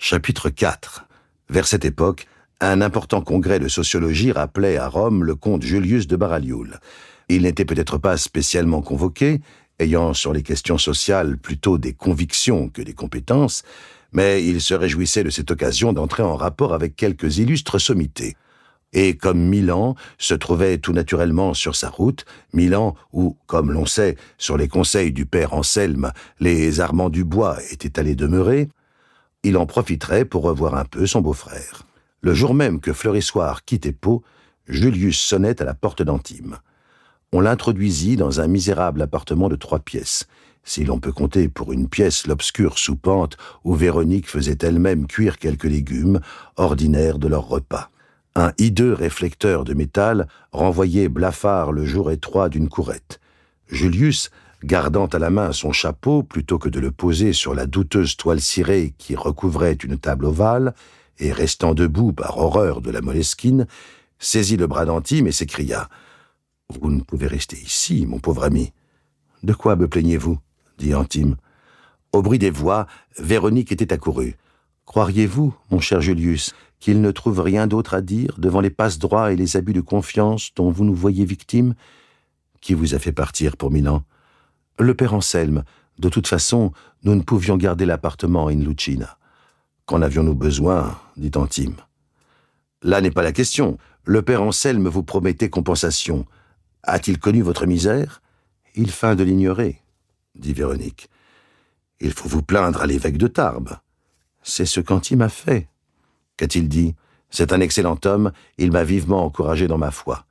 Chapitre 4. Vers cette époque, un important congrès de sociologie rappelait à Rome le comte Julius de Baralioule. Il n'était peut-être pas spécialement convoqué, ayant sur les questions sociales plutôt des convictions que des compétences, mais il se réjouissait de cette occasion d'entrer en rapport avec quelques illustres sommités. Et comme Milan se trouvait tout naturellement sur sa route, Milan où, comme l'on sait, sur les conseils du père Anselme, les Armands du Bois étaient allés demeurer, il en profiterait pour revoir un peu son beau-frère. Le jour même que Fleurissoir quittait Pau, Julius sonnait à la porte d'Antime. On l'introduisit dans un misérable appartement de 3 pièces, si l'on peut compter pour une pièce l'obscure soupente où Véronique faisait elle-même cuire quelques légumes, ordinaires de leur repas. Un hideux réflecteur de métal renvoyait blafard le jour étroit d'une courette. Julius, gardant à la main son chapeau plutôt que de le poser sur la douteuse toile cirée qui recouvrait une table ovale, et restant debout par horreur de la Moleskine, saisit le bras d'Antime et s'écria « Vous ne pouvez rester ici, mon pauvre ami. »« De quoi me plaignez-vous » dit Antime. Au bruit des voix, Véronique était accourue. « Croiriez-vous, mon cher Julius, qu'il ne trouve rien d'autre à dire devant les passe-droits et les abus de confiance dont vous nous voyez victimes ? Qui vous a fait partir pour Milan ? Le père Anselme. De toute façon, nous ne pouvions garder l'appartement in Lucina. Qu'en avions-nous besoin, dit Antime. Là n'est pas la question. Le père Anselme vous promettait compensation. A-t-il connu votre misère ? Il feint de l'ignorer, dit Véronique. Il faut vous plaindre à l'évêque de Tarbes. C'est ce qu'Antime a fait. Qu'a-t-il dit ? C'est un excellent homme, il m'a vivement encouragé dans ma foi.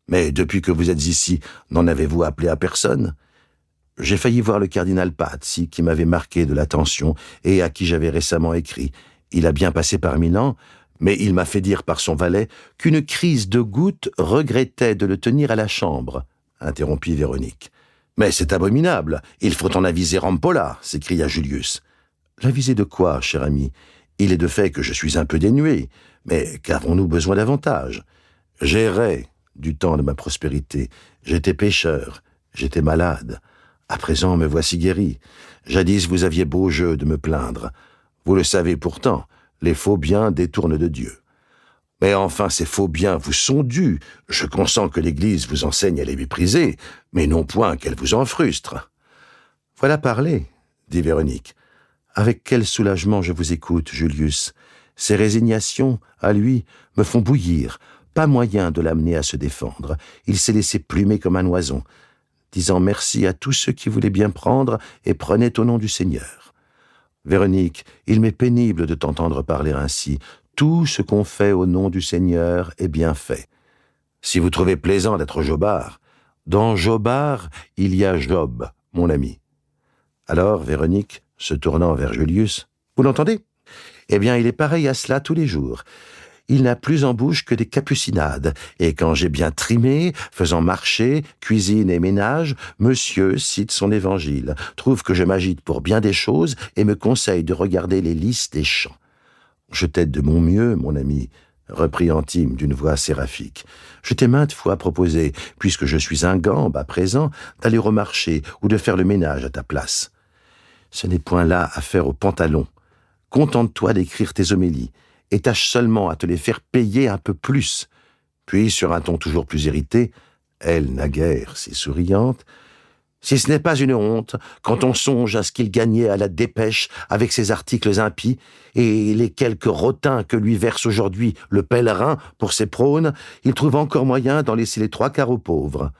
Mais depuis que vous êtes ici, n'en avez-vous appelé à personne ? J'ai failli voir le cardinal Pazzi, qui m'avait marqué de l'attention et à qui j'avais récemment écrit. Il a bien passé par Milan, mais il m'a fait dire par son valet qu'une crise de goutte regrettait de le tenir à la chambre, interrompit Véronique. Mais c'est abominable, il faut en aviser Rampolla, s'écria Julius. L'aviser de quoi, cher ami ? Il est de fait que je suis un peu dénué, mais qu'avons-nous besoin davantage ? J'errais du temps de ma prospérité, j'étais pécheur, j'étais malade. À présent, me voici guéri. Jadis, vous aviez beau jeu de me plaindre. Vous le savez pourtant, les faux biens détournent de Dieu. Mais enfin, ces faux biens vous sont dus. Je consens que l'Église vous enseigne à les mépriser, mais non point qu'elle vous en frustre. Voilà parler, dit Véronique. Avec quel soulagement je vous écoute, Julius. Ces résignations, à lui, me font bouillir. Pas moyen de l'amener à se défendre. Il s'est laissé plumer comme un oison, disant merci à tous ceux qui voulaient bien prendre et prenaient au nom du Seigneur. Véronique, il m'est pénible de t'entendre parler ainsi. Tout ce qu'on fait au nom du Seigneur est bien fait. Si vous trouvez plaisant d'être Jobard, dans Jobard, il y a Job, mon ami. Alors, Véronique, se tournant vers Julius, vous l'entendez ? Eh bien, il est pareil à cela tous les jours. Il n'a plus en bouche que des capucinades, et quand j'ai bien trimé, faisant marché, cuisine et ménage, monsieur cite son évangile, trouve que je m'agite pour bien des choses et me conseille de regarder les lys des champs. Je t'aide de mon mieux, mon ami, reprit Antime d'une voix séraphique. Je t'ai maintes fois proposé, puisque je suis un gambe à présent, d'aller au marché ou de faire le ménage à ta place. Ce n'est point là affaire au pantalon. Contente-toi d'écrire tes homélies, et tâche seulement à te les faire payer un peu plus. Puis, sur un ton toujours plus irrité, elle naguère si souriante, si ce n'est pas une honte, quand on songe à ce qu'il gagnait à la dépêche avec ses articles impies, et les quelques rotins que lui verse aujourd'hui le pèlerin pour ses prônes, il trouve encore moyen d'en laisser les 3/4 aux pauvres.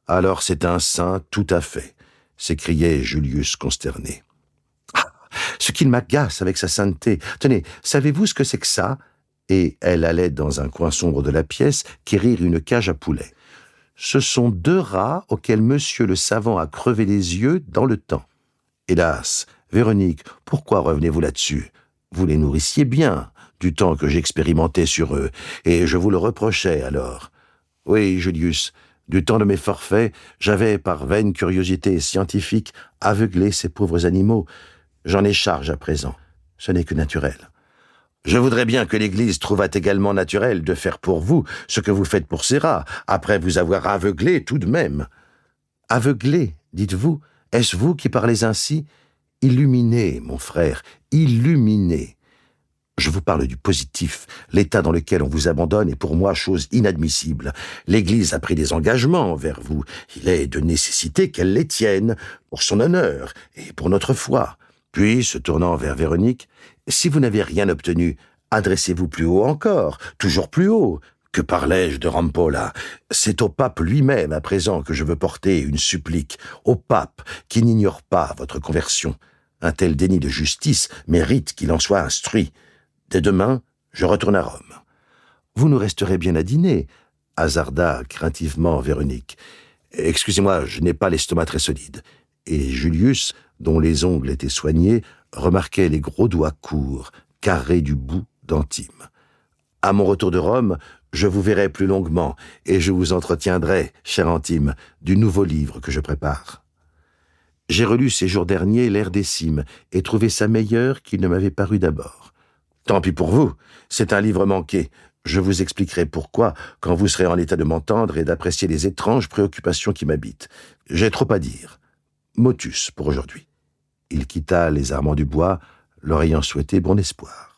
Alors c'est un saint tout à fait, s'écriait Julius consterné. Ce qu'il m'agace avec sa sainteté. Tenez, savez-vous ce que c'est que ça ? Et elle allait dans un coin sombre de la pièce quérir une cage à poulets. Ce sont 2 rats auxquels monsieur le savant a crevé les yeux dans le temps. Hélas, Véronique, pourquoi revenez-vous là-dessus ? Vous les nourrissiez bien, du temps que j'expérimentais sur eux, et je vous le reprochais alors. Oui, Julius, du temps de mes forfaits, j'avais, par vaine curiosité scientifique, aveuglé ces pauvres animaux. J'en ai charge à présent. Ce n'est que naturel. Je voudrais bien que l'Église trouvât également naturel de faire pour vous ce que vous faites pour ces rats, après vous avoir aveuglé tout de même. Aveuglé, dites-vous, est-ce vous qui parlez ainsi ? Illuminé, mon frère, illuminé. Je vous parle du positif. L'état dans lequel on vous abandonne est pour moi chose inadmissible. L'Église a pris des engagements envers vous. Il est de nécessité qu'elle les tienne, pour son honneur et pour notre foi. Puis, se tournant vers Véronique, « Si vous n'avez rien obtenu, adressez-vous plus haut encore, toujours plus haut. Que parlais-je de Rampolla? C'est au pape lui-même à présent que je veux porter une supplique, au pape qui n'ignore pas votre conversion. Un tel déni de justice mérite qu'il en soit instruit. Dès demain, je retourne à Rome. » « Vous nous resterez bien à dîner, » hasarda craintivement Véronique. « Excusez-moi, je n'ai pas l'estomac très solide. » Et Julius, dont les ongles étaient soignés, remarquait les gros doigts courts, carrés du bout d'Antime. « À mon retour de Rome, je vous verrai plus longuement, et je vous entretiendrai, chère Antime, du nouveau livre que je prépare. J'ai relu ces jours derniers l'Ère des cimes, et trouvé ça meilleur qu'il ne m'avait paru d'abord. Tant pis pour vous, c'est un livre manqué. Je vous expliquerai pourquoi quand vous serez en état de m'entendre et d'apprécier les étranges préoccupations qui m'habitent. J'ai trop à dire. Motus pour aujourd'hui. » Il quitta les Armands du Bois, leur ayant souhaité bon espoir.